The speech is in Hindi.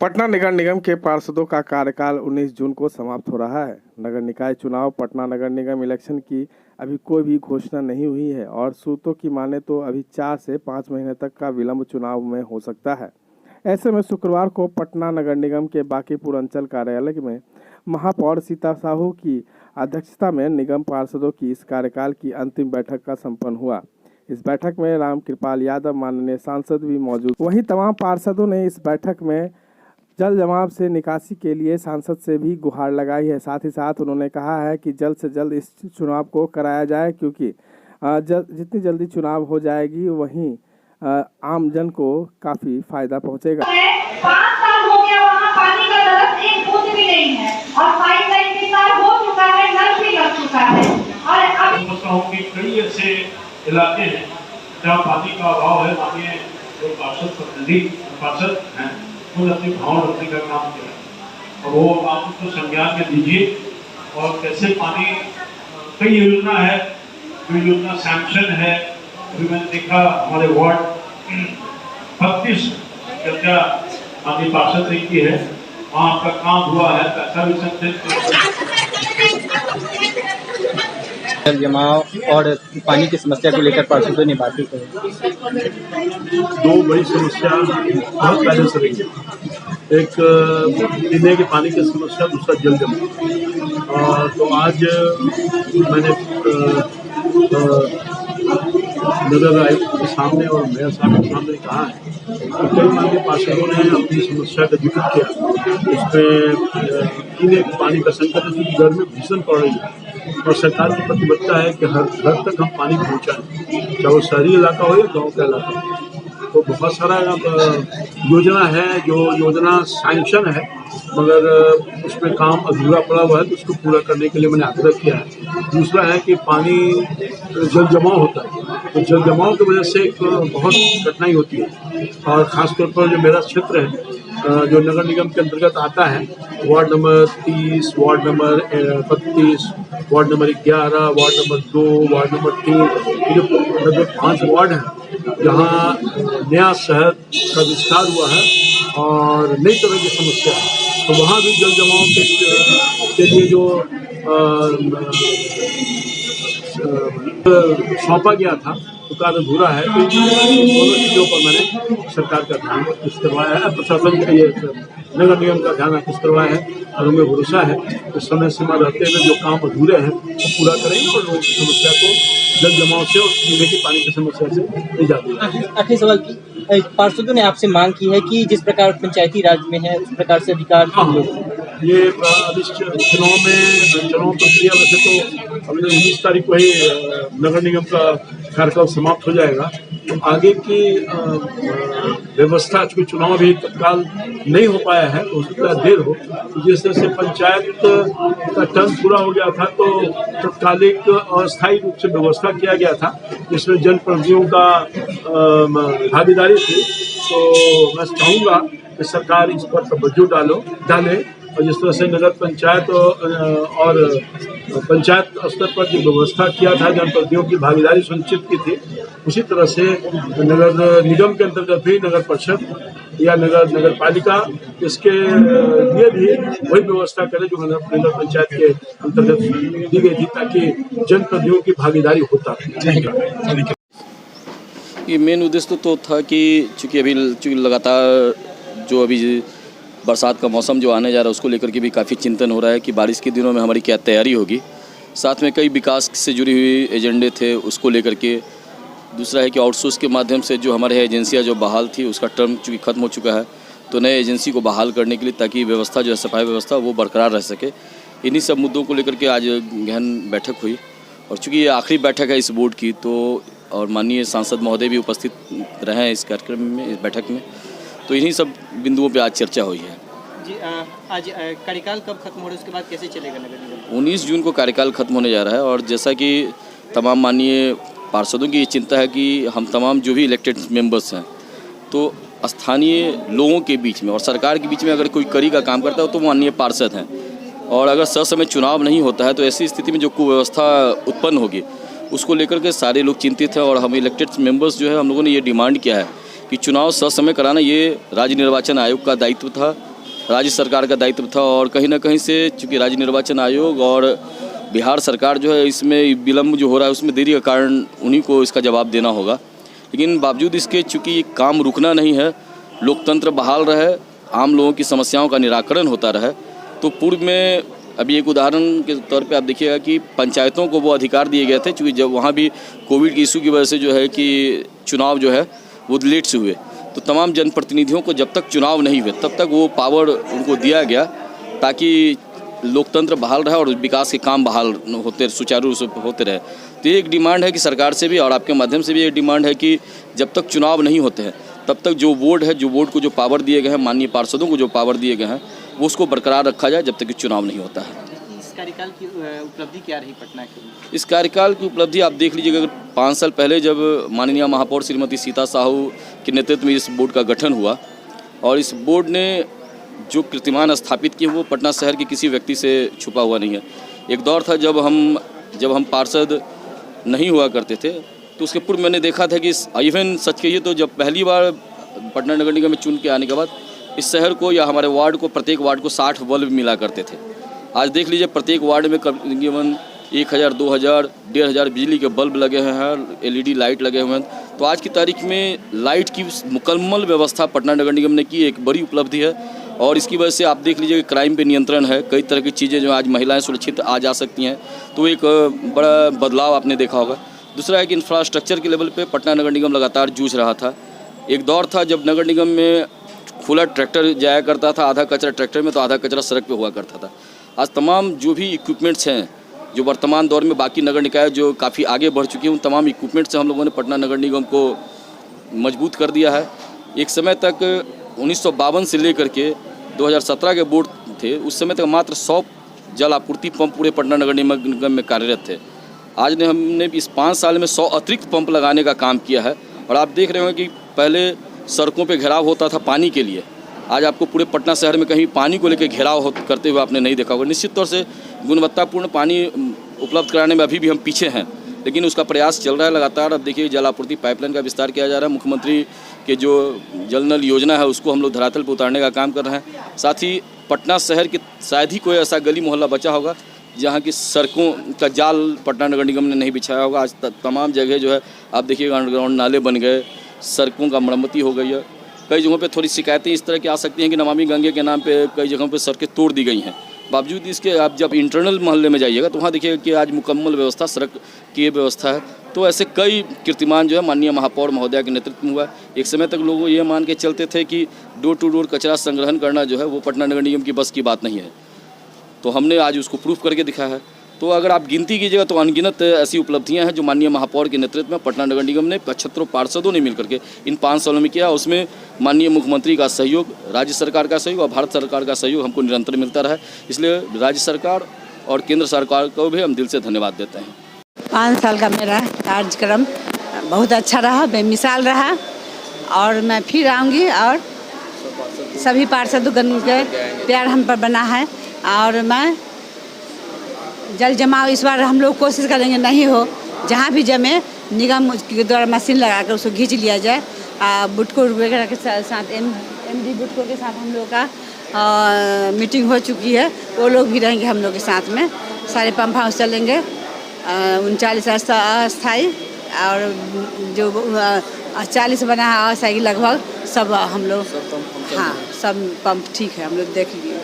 पटना नगर निगम के पार्षदों का कार्यकाल 19 जून को समाप्त हो रहा है। नगर निकाय चुनाव पटना नगर निगम इलेक्शन की अभी कोई भी घोषणा नहीं हुई है और सूत्रों की माने तो अभी 4 से 5 महीने तक का विलंब चुनाव में हो सकता है। ऐसे में शुक्रवार को पटना नगर निगम के बांकीपुर अंचल कार्यालय में महापौर सीता साहू की अध्यक्षता में निगम पार्षदों की इस कार्यकाल की अंतिम बैठक का संपन्न हुआ। इस बैठक में रामकृपाल यादव माननीय सांसद भी मौजूद। वहीं तमाम पार्षदों ने इस बैठक में जल जमाव से निकासी के लिए सांसद से भी गुहार लगाई है। साथ ही साथ उन्होंने कहा है कि जल्द से जल्द इस चुनाव को कराया जाए, क्योंकि जितनी जल्दी चुनाव हो जाएगी वहीं आम जन को काफी फायदा पहुंचेगा। 5 साल हो गया, वहाँ पानी का दरख्त एक बूंद भी नहीं है और पाइपलाइन विस्तार हो चुका है, नल भी लग चुका है। और अब कई ऐसे इलाके हैं जहाँ पानी का अभाव है। माननीय जो पार्षद हैं खुद अपनी भाव रखने का काम किया और वो आप उसको संज्ञान में दीजिए। और कैसे पानी कई योजना है, जो योजना सैंक्शन है, अभी मैंने देखा हमारे वार्ड 32 चर्चा माननीय पार्षद ने की है, वहाँ आपका काम हुआ है, पैसा भी जल जमाव और पानी की समस्या को लेकर पार्षदों ने बातें करी। दो बड़ी समस्या बहुत पहले से रही है, एक पीने के पानी की समस्या, दूसरा जल जमाव। तो आज मैंने नगर आयुक्त के सामने और मेयर साहब के सामने कहा है कि कई माननीय पार्षदों ने अपनी समस्या का जिक्र किया। उसमें पीने के पानी का संकट है, घर में भीषण पड़ रही है और सरकार की प्रतिबद्धता है कि हर घर तक हम पानी पहुँचाएं, चाहे वो शहरी इलाका हो या गाँव का इलाका हो। तो बहुत सारा योजना है, जो योजना सैंक्शन है मगर उसमें काम अधूरा पड़ा हुआ है, तो उसको पूरा करने के लिए मैंने आग्रह किया है। दूसरा है कि पानी जल जमाव होता है, तो जल जमाव की वजह से एक बहुत कठिनाई होती है। और ख़ासतौर पर जो मेरा क्षेत्र है, जो नगर निगम के अंतर्गत आता है, ward number 30, ward number 32, ward number 11, ward number 2, ward number 3, ये जो लगभग 5 वार्ड हैं जहाँ नया शहर का विस्तार हुआ है और नई तरह की समस्या है। तो वहाँ भी जल जमाव के लिए जो सौंपा गया था तो कार्य अधूरा है। तो दोनों चीज़ों पर मैंने सरकार का ध्यान आकृष्ट करवाया है, प्रशासन का ये नगर निगम का ध्यान आकृष्ट करवाया है और हमें भरोसा है कि समय सीमा रहते हुए जो काम अधूरे हैं वो पूरा करेंगे और लोगों की समस्या को जल जमाव से और पीने के पानी की समस्या से निजात दिलाएंगे। आखिरी सवाल की पार्षदों ने आपसे मांग की है कि जिस प्रकार पंचायती राज में है उस प्रकार से अधिकार ये अभी चुनाव प्रक्रिया वैसे तो अभी 19 तारीख को ही नगर निगम का कार्यकाल समाप्त हो जाएगा। तो आगे की व्यवस्था, चूँकि चुनाव अभी तत्काल नहीं हो पाया है तो उसका देर हो, जिस तरह से पंचायत का टर्म पूरा हो गया था तो तत्कालिक अस्थायी रूप से व्यवस्था किया गया था जिसमें जनप्रतिनिधियों का भागीदारी थी। तो मैं चाहूँगा कि सरकार इस पर तवज्जो डाले और जिस तरह से नगर पंचायत और पंचायत स्तर पर जो व्यवस्था किया था, जनप्रतिनिधियों की भागीदारी सुनिश्चित की थी, उसी तरह से नगर निगम के अंतर्गत भी नगर परिषद या नगर पालिका इसके लिए भी वही व्यवस्था करे जो नगर पंचायत के अंतर्गत दी गई थी, ताकि जनप्रतिनिधियों की भागीदारी होता है। ये मेन उद्देश्य तो था कि चूँकि लगातार जो अभी बरसात का मौसम जो आने जा रहा है उसको लेकर के भी काफ़ी चिंतन हो रहा है कि बारिश के दिनों में हमारी क्या तैयारी होगी। साथ में कई विकास से जुड़ी हुई एजेंडे थे उसको लेकर के। दूसरा है कि आउटसोर्स के माध्यम से जो हमारे एजेंसियाँ जो बहाल थी उसका टर्म चूँकि ख़त्म हो चुका है, तो नए एजेंसी को बहाल करने के लिए ताकि व्यवस्था जो है सफाई व्यवस्था वो बरकरार रह सके। इन्हीं सब मुद्दों को लेकर के आज गहन बैठक हुई और चूँकि ये आखिरी बैठक है इस बोर्ड की, तो और माननीय सांसद महोदय भी उपस्थित रहे हैं इस कार्यक्रम में, इस बैठक में, तो इन्हीं सब बिंदुओं पे आज चर्चा हुई है। जी आज कार्यकाल कब खत्म हो रहा है, उसके बाद कैसे चलेगा नगर निगम? 19 जून को कार्यकाल खत्म होने जा रहा है और जैसा कि तमाम माननीय पार्षदों की ये चिंता है कि हम तमाम जो भी इलेक्टेड मेंबर्स हैं तो स्थानीय लोगों के बीच में और सरकार के बीच में अगर कोई कड़ी का काम करता है तो वो माननीय पार्षद हैं, और अगर ससमय चुनाव नहीं होता है तो ऐसी स्थिति में जो कुव्यवस्था उत्पन्न होगी उसको लेकर के सारे लोग चिंतित हैं। और हम इलेक्टेड मेंबर्स जो है हम लोगों ने ये डिमांड किया है कि चुनाव ससमय कराना ये राज्य निर्वाचन आयोग का दायित्व था राज्य सरकार का दायित्व था और कहीं ना कहीं से चूँकि राज्य निर्वाचन आयोग और बिहार सरकार जो है इसमें विलम्ब जो हो रहा है उसमें देरी का कारण उन्हीं को इसका जवाब देना होगा। लेकिन बावजूद इसके चूँकि काम रुकना नहीं है, लोकतंत्र बहाल रहे, आम लोगों की समस्याओं का निराकरण होता रहे, तो पूर्व में अभी एक उदाहरण के तौर पे आप देखिएगा कि पंचायतों को वो अधिकार दिए गए थे, चूँकि जब वहाँ भी कोविड की इशू की वजह से जो है कि चुनाव जो है वो लेट से हुए, तो तमाम जनप्रतिनिधियों को जब तक चुनाव नहीं हुए तब तक वो पावर उनको दिया गया ताकि लोकतंत्र बहाल रहे और विकास के काम बहाल होते सुचारू रूप से होते रहे। तो ये एक डिमांड है कि सरकार से भी और आपके माध्यम से भी ये डिमांड है कि जब तक चुनाव नहीं होते हैं तब तक जो बोर्ड है, जो बोर्ड को जो पावर दिए गए हैं, माननीय पार्षदों को जो पावर दिए गए हैं, वो उसको बरकरार रखा जाए जब तक कि चुनाव नहीं होता है। इस कार्यकाल की उपलब्धि क्या रही पटना के लिए? इस कार्यकाल की उपलब्धि आप देख लीजिएगा, अगर 5 साल पहले जब माननीय महापौर श्रीमती सीता साहू के नेतृत्व में इस बोर्ड का गठन हुआ और इस बोर्ड ने जो कीर्तिमान स्थापित किए वो पटना शहर के किसी व्यक्ति से छुपा हुआ नहीं है। एक दौर था जब हम पार्षद नहीं हुआ करते थे, तो उसके पूर्व मैंने देखा था कि इवन सच कहिए तो जब पहली बार पटना नगर निगम में चुन के आने के बाद इस शहर को या हमारे वार्ड को, प्रत्येक वार्ड को 60 बल्ब मिला करते थे। आज देख लीजिए प्रत्येक वार्ड में करीबन 1000, 2000, 1500 बिजली के बल्ब लगे हैं, LED लाइट लगे हुए हैं। तो आज की तारीख में लाइट की मुकम्मल व्यवस्था पटना नगर निगम ने की, एक बड़ी उपलब्धि है और इसकी वजह से आप देख लीजिए कि क्राइम पे नियंत्रण है, कई तरह की चीज़ें जो आज महिलाएं सुरक्षित आ जा सकती हैं, तो एक बड़ा बदलाव आपने देखा होगा। दूसरा है कि इंफ्रास्ट्रक्चर के लेवल पे पटना नगर निगम लगातार जूझ रहा था। एक दौर था जब नगर निगम में खुला ट्रैक्टर जाया करता था, आधा कचरा ट्रैक्टर में तो आधा कचरा सड़क पे हुआ करता था। आज तमाम जो भी इक्विपमेंट्स हैं जो वर्तमान दौर में बाकी नगर निकाय जो काफ़ी आगे बढ़ चुके हैं, उन तमाम इक्विपमेंट से हम लोगों ने पटना नगर निगम को मजबूत कर दिया है। एक समय तक 1952 से लेकर के 2017 के बोर्ड थे, उस समय तक मात्र 100 जल आपूर्ति पंप पूरे पटना नगर निगम में कार्यरत थे। आज हमने इस 5 साल में 100 अतिरिक्त पंप लगाने का काम किया है और आप देख रहे होंगे कि पहले सड़कों पे घेराव होता था पानी के लिए, आज आपको पूरे पटना शहर में कहीं पानी को लेकर घेराव करते हुए आपने नहीं देखा होगा। निश्चित तौर से गुणवत्तापूर्ण पानी उपलब्ध कराने में अभी भी हम पीछे हैं, लेकिन उसका प्रयास चल रहा है लगातार। अब देखिए जल आपूर्ति पाइपलाइन का विस्तार किया जा रहा है, मुख्यमंत्री के जो जल नल योजना है उसको हम लोग धरातल पर उतारने का काम कर रहे हैं। साथ ही पटना शहर के शायद ही कोई ऐसा गली मोहल्ला बचा होगा जहाँ की सड़कों का जाल पटना नगर निगम ने नहीं बिछाया होगा। आज तमाम जगह जो है आप देखिएगा अंडरग्राउंड नाले बन गए, सड़कों का मरम्मती हो गई है। कई जगहों पे थोड़ी शिकायतें इस तरह की आ सकती हैं कि नमामि गंगे के नाम पे कई जगहों पे सड़कें तोड़ दी गई हैं। बावजूद इसके आप जब इंटरनल मोहल्ले में जाइएगा तो वहाँ देखिएगा कि आज मुकम्मल व्यवस्था सड़क की व्यवस्था है। तो ऐसे कई कीर्तिमान जो है माननीय महापौर महोदया के नेतृत्व में हुआ। एक समय तक लोग ये मान के चलते थे कि डोर टू डोर कचरा संग्रहण करना जो है वो पटना नगर निगम की बस की बात नहीं है, तो हमने आज उसको प्रूफ करके दिखाया है। तो अगर आप गिनती कीजिएगा तो अनगिनत ऐसी उपलब्धियां हैं जो माननीय महापौर के नेतृत्व में पटना नगर निगम ने 75 पार्षदों ने मिलकर के इन 5 सालों में किया। उसमें माननीय मुख्यमंत्री का सहयोग, राज्य सरकार का सहयोग और भारत सरकार का सहयोग हमको निरंतर मिलता रहा है। इसलिए राज्य सरकार और केंद्र सरकार को भी हम दिल से धन्यवाद देते हैं। 5 साल का मेरा कार्यक्रम बहुत अच्छा रहा, बेमिसाल रहा और मैं फिर आऊँगी और सभी पार्षदों के प्यार हम पर बना है और मैं जल जमाव इस बार हम लोग कोशिश करेंगे नहीं हो, जहाँ भी जमे निगम के द्वारा मशीन लगा कर उसको खींच लिया जाए। बुटको वगैरह के साथ MD बुटको के साथ हम लोग का मीटिंग हो चुकी है, वो लोग भी रहेंगे हम लोग के साथ में। सारे पंप हाउस चलेंगे 39 अस्थायी और जो 40 बना है अस्थायी लगभग सब हम लोग, हाँ सब पंप ठीक है, हम लोग देख लिए।